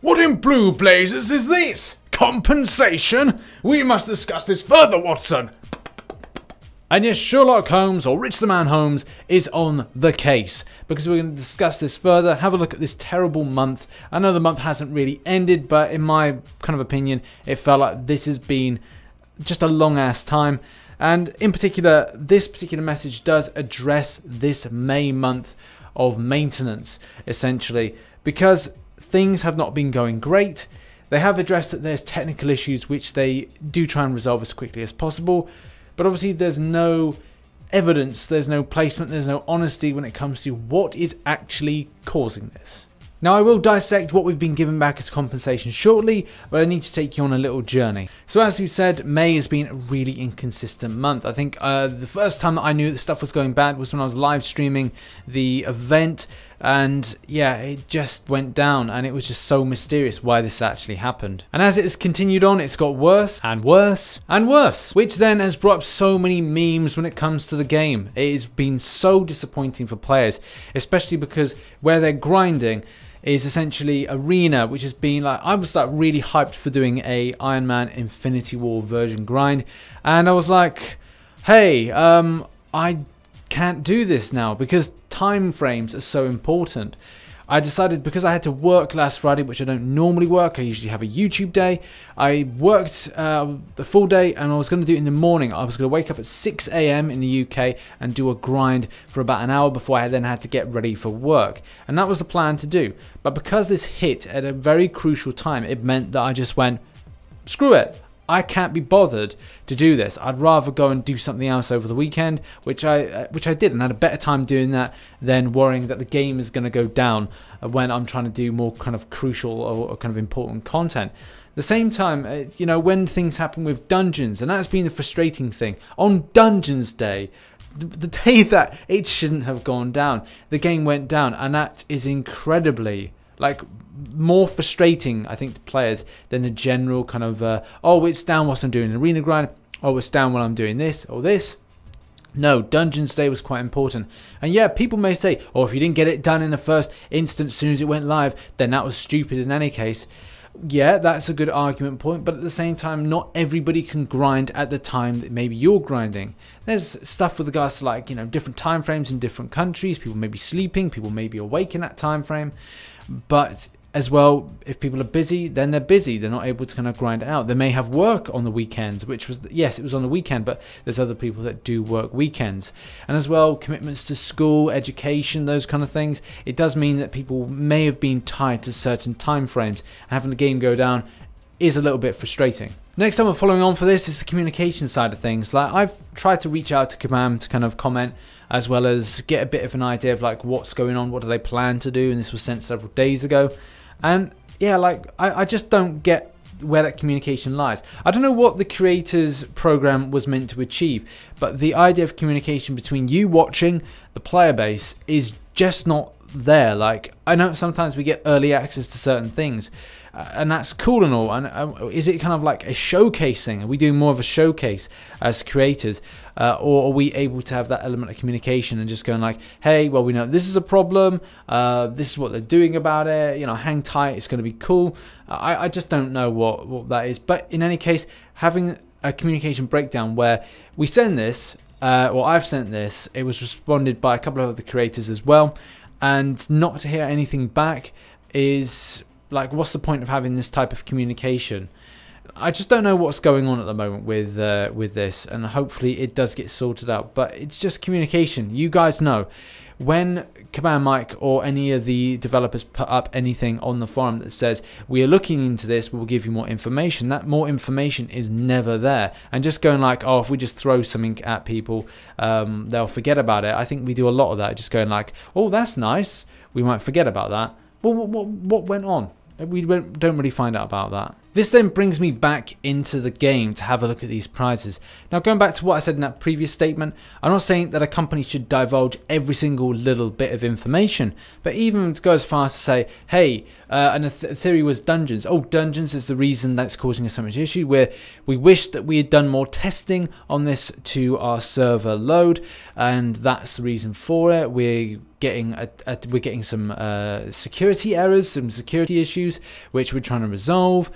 What in blue blazes is this? Compensation? We must discuss this further, Watson. And yes, Sherlock Holmes, or RichTheMan Holmes, is on the case, because we're going to discuss this further, have a look at this terrible month. I know the month hasn't really ended, but in my kind of opinion, it felt like this has been just a long ass time. And in particular, this particular message does address this May month of maintenance, essentially, because things have not been going great. They have addressed that there's technical issues which they do try and resolve as quickly as possible. But obviously there's no evidence, there's no placement, there's no honesty when it comes to what is actually causing this. Now I will dissect what we've been given back as compensation shortly, but I need to take you on a little journey. So as you said, May has been a really inconsistent month. I think the first time that I knew that stuff was going bad was when I was live streaming the event, and yeah, it just went down, and it was just so mysterious why this actually happened. And as it has continued on, it's got worse and worse and worse, which then has brought up so many memes when it comes to the game. It has been so disappointing for players, especially because where they're grinding is essentially Arena, which has been like, I was like really hyped for doing a Iron Man Infinity War version grind, and I was like, hey, I can't do this now because time frames are so important. I decided, because I had to work last Friday, which I don't normally work, I usually have a YouTube day. I worked the full day, and I was going to do it in the morning. I was going to wake up at 6 AM in the UK and do a grind for about an hour before I then had to get ready for work. And that was the plan to do. But because this hit at a very crucial time, it meant that I just went, screw it. I can't be bothered to do this. I'd rather go and do something else over the weekend, which I did, and had a better time doing that than worrying that the game is going to go down when I'm trying to do more kind of crucial or kind of important content. At the same time, you know, when things happen with dungeons, and that's been the frustrating thing. On Dungeons Day, the day that it shouldn't have gone down, the game went down, and that is incredibly, like, more frustrating, I think, to players than the general kind of, oh, it's down whilst I'm doing an arena grind, oh, it's down while I'm doing this or this. No, Dungeons Day was quite important. And yeah, people may say, oh, if you didn't get it done in the first instant as soon as it went live, then that was stupid in any case. Yeah, that's a good argument point, but at the same time, not everybody can grind at the time that maybe you're grinding. There's stuff with regards to, like, you know, different time frames in different countries. People may be sleeping, people may be awake in that time frame. But as well, if people are busy, then they're busy. They're not able to kind of grind it out. They may have work on the weekends, which was, yes, it was on the weekend, but there's other people that do work weekends. And as well, commitments to school, education, those kind of things. It does mean that people may have been tied to certain time frames, and having the game go down is a little bit frustrating. Next time we're following on for this is the communication side of things. Like, I've tried to reach out to Kabams to kind of comment, as well as get a bit of an idea of like what's going on, what do they plan to do, and this was sent several days ago. And yeah, like, I just don't get where that communication lies. I don't know what the creators program was meant to achieve, but the idea of communication between you watching, the player base, is just not there. Like, I know sometimes we get early access to certain things, and that's cool and all. And is it kind of like a showcase thing? Are we doing more of a showcase as creators, or are we able to have that element of communication and just going like, hey, well, we know this is a problem, this is what they're doing about it, you know, hang tight, it's going to be cool. I just don't know what that is. But in any case, having a communication breakdown where we send this, or I've sent this, it was responded by a couple of other creators as well, and not to hear anything back is like, what's the point of having this type of communication? I just don't know what's going on at the moment with this, and hopefully it does get sorted out. But it's just communication. You guys know, when Command Mike or any of the developers put up anything on the forum that says we are looking into this, we'll give you more information, that more information is never there. And just going like, oh, if we just throw something at people, they'll forget about it. I think we do a lot of that, just going like, oh, that's nice, we might forget about that. Well, what went on? We don't really find out about that. This then brings me back into the game to have a look at these prizes. Now, going back to what I said in that previous statement, I'm not saying that a company should divulge every single little bit of information, but even to go as far as to say, hey, and the theory was dungeons. Oh, dungeons is the reason that's causing us so much issue, where we wish that we had done more testing on this to our server load, and that's the reason for it. We're getting we're getting some security errors, some security issues, which we're trying to resolve.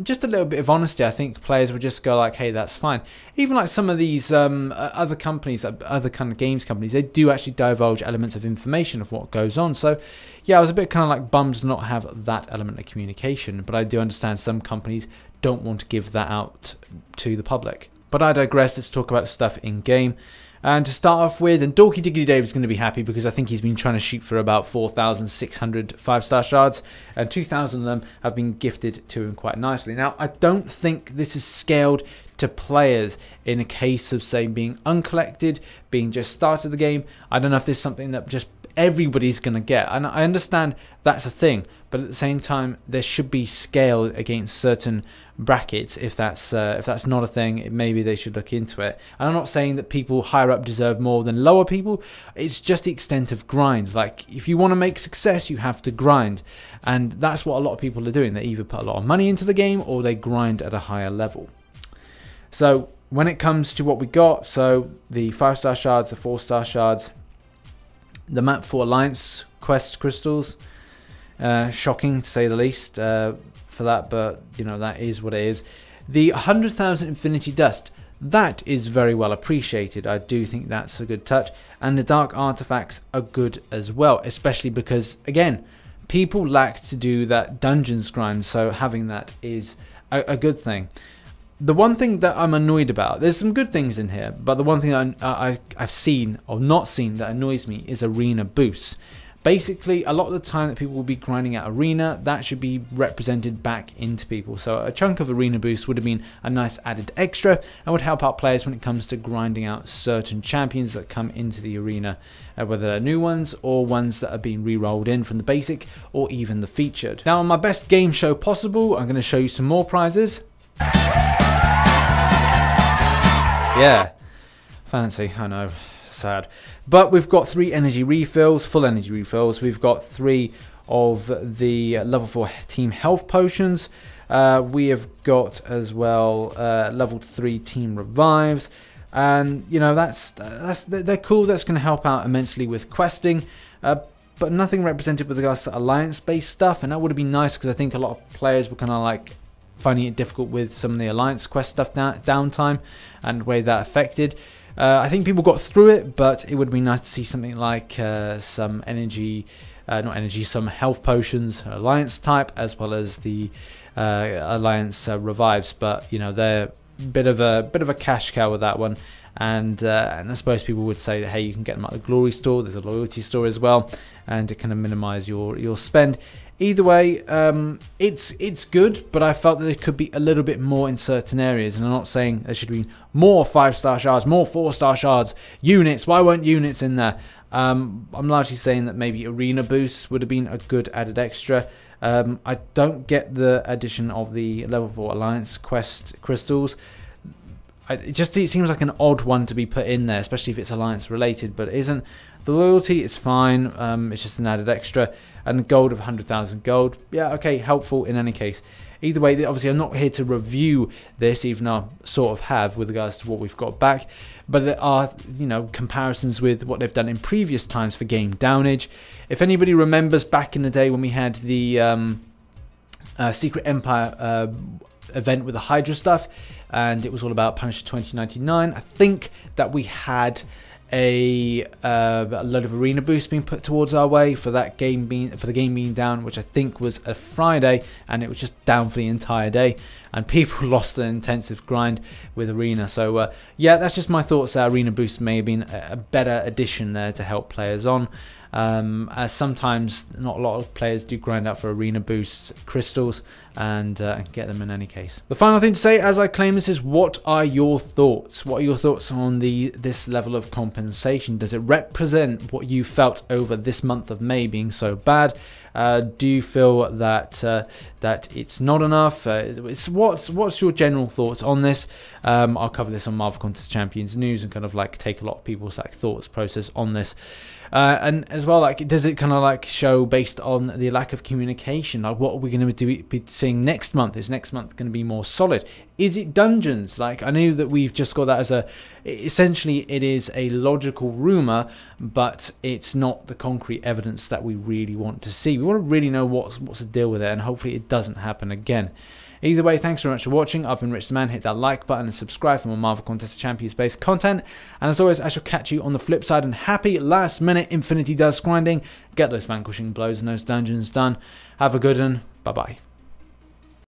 Just a little bit of honesty. I think players would just go like, hey, that's fine. Even like some of these other companies, other kind of games companies, they do actually divulge elements of information of what goes on. So yeah, I was a bit kind of like bummed to not have that element of communication, but I do understand some companies don't want to give that out to the public. But I digress. Let's talk about stuff in game. And to start off with, and Dorky Diggity Dave is going to be happy because I think he's been trying to shoot for about 4,600 5-star shards, and 2,000 of them have been gifted to him quite nicely. Now, I don't think this is scaled to players in a case of, say, being uncollected, being just started the game. I don't know if this is something that just everybody's going to get, and I understand that's a thing, but at the same time there should be scale against certain brackets. If that's not a thing, maybe they should look into it. And I'm not saying that people higher up deserve more than lower people, it's just the extent of grind. Like, if you want to make success, you have to grind, and that's what a lot of people are doing. They either put a lot of money into the game or they grind at a higher level. So when it comes to what we got, so the 5-star shards, the 4-star shards, the map for Alliance quest crystals, shocking to say the least for that, but you know, that is what it is. The 100,000 Infinity Dust, that is very well appreciated. I do think that's a good touch, and the Dark Artifacts are good as well, especially because, again, people lack to do that dungeons grind, so having that is a good thing. The one thing that I'm annoyed about, there's some good things in here, but the one thing I've seen or not seen that annoys me is arena boosts. Basically, a lot of the time that people will be grinding out arena, that should be represented back into people. So a chunk of arena boost would have been a nice added extra and would help out players when it comes to grinding out certain champions that come into the arena, whether they're new ones or ones that are being re-rolled in from the basic or even the featured. Now, on my best game show possible, I'm going to show you some more prizes. Yeah, fancy, I know, sad. But we've got 3 energy refills, full energy refills. We've got 3 of the level 4 team health potions. We have got as well level 3 team revives. And, you know, they're cool. That's going to help out immensely with questing. But nothing represented with regards to alliance-based stuff. And that would have been nice because I think a lot of players were kind of like finding it difficult with some of the alliance quest stuff downtime and the way that affected. I think people got through it, but it would be nice to see something like some energy, some health potions, alliance type, as well as the alliance revives. But you know, they're a bit of a cash cow with that one. And I suppose people would say that, hey, you can get them at the glory store. There's a loyalty store as well, and it kind of minimize your spend. Either way, it's good, but I felt that it could be a little bit more in certain areas. And I'm not saying there should be more 5-star shards, more 4-star shards, units. Why weren't units in there? I'm largely saying that maybe arena boosts would have been a good added extra. I don't get the addition of the level 4 alliance quest crystals. It seems like an odd one to be put in there, especially if it's alliance related, but it isn't. The loyalty is fine, it's just an added extra, and gold of 100,000 gold, yeah, okay, helpful in any case. Either way, obviously I'm not here to review this, even though I sort of have with regards to what we've got back, but there are, you know, comparisons with what they've done in previous times for game downage. If anybody remembers back in the day when we had the Secret Empire event with the Hydra stuff, and it was all about Punisher 2099, I think that we had a load of arena boosts being put towards our way for the game being down, which I think was a Friday, and it was just down for the entire day, and people lost an intensive grind with arena. So yeah, that's just my thoughts. That arena boost may have been a better addition there to help players on, as sometimes not a lot of players do grind out for arena boost crystals and get them in any case. The final thing to say as I claim this is, what are your thoughts? What are your thoughts on this level of compensation? Does it represent what you felt over this month of May being so bad? Do you feel that that it's not enough? What's your general thoughts on this? I'll cover this on Marvel Contest Champions News and kind of like take a lot of people's like thoughts process on this. And as well, like, does it kind of like show based on the lack of communication? Like, what are we going to be seeing next month? Is next month going to be more solid? Is it dungeons? Like, I know that we've just got that as a, essentially it is a logical rumor, but it's not the concrete evidence that we really want to see. We want to really know what's the deal with it, and hopefully it doesn't happen again. Either way, thanks very much for watching. I've been RichTheMan. Hit that like button and subscribe for more Marvel Contest Champions-based content. And as always, I shall catch you on the flip side. And happy last-minute Infinity Dust grinding. Get those vanquishing blows and those dungeons done. Have a good one. Bye-bye.